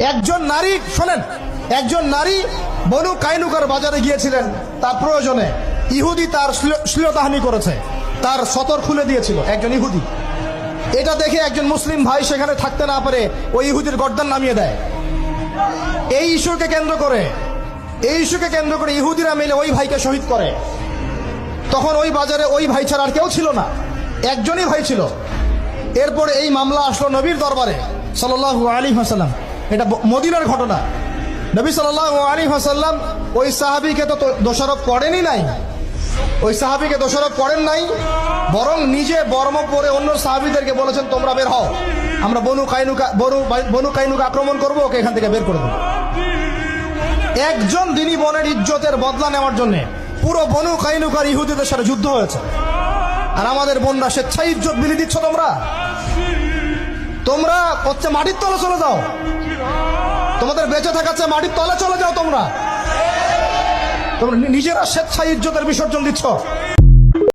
একজন নারী, শোনেন, একজন নারী বনু কাইনুকার বাজারে গিয়েছিলেন তার প্রয়োজনে। ইহুদি তার শ্লীলতাহানি করেছে, তার সতর খুলে দিয়েছিল একজন ইহুদি। এটা দেখে একজন মুসলিম ভাই সেখানে থাকতে না পারে ওই ইহুদির গর্দান নামিয়ে দেয়। এই ইস্যুকে কেন্দ্র করে ইহুদিরা মিলে ওই ভাইকে শহীদ করে। তখন ওই বাজারে ওই ভাই ছাড়া আর কেউ ছিল না, একজনই ভাই ছিল। এরপরে এই মামলা আসলো নবীর দরবারে সাল্লাল্লাহু আলাইহি ওয়াসাল্লাম। এটা মদিনার ঘটনা। নবী সাল্লাল্লাহু আলাইহি ওয়াসাল্লাম ওই সাহাবীকে তো দোষারোপ করেনই নাই, ওই সাহাবীকে দোষারোপ করেন নাই, বরং নিজে বর্ম পরে অন্য সাহাবীদেরকে বলেছেন তোমরা বের হও, আমরা বনু কাইনুকা আক্রমণ করবো, ওকে এখান থেকে বের করে দেবো। একজন দিনী বোনের ইজ্জতের বদলা নেওয়ার জন্য পুরো বনু কাইনুকার ইহুদিদের সাথে যুদ্ধ হয়েছে। আর আমাদের বোনরা স্বেচ্ছায় ইজ্জত বিলি দিচ্ছ। তোমরা হচ্ছে মাটির তলে চলে যাও, তোমাদের বেঁচে থাকাচ্ছে মাটির তলে চলে যাও। তোমরা নিজেরা স্বেচ্ছায় ইজ্জতের বিসর্জন দিচ্ছ।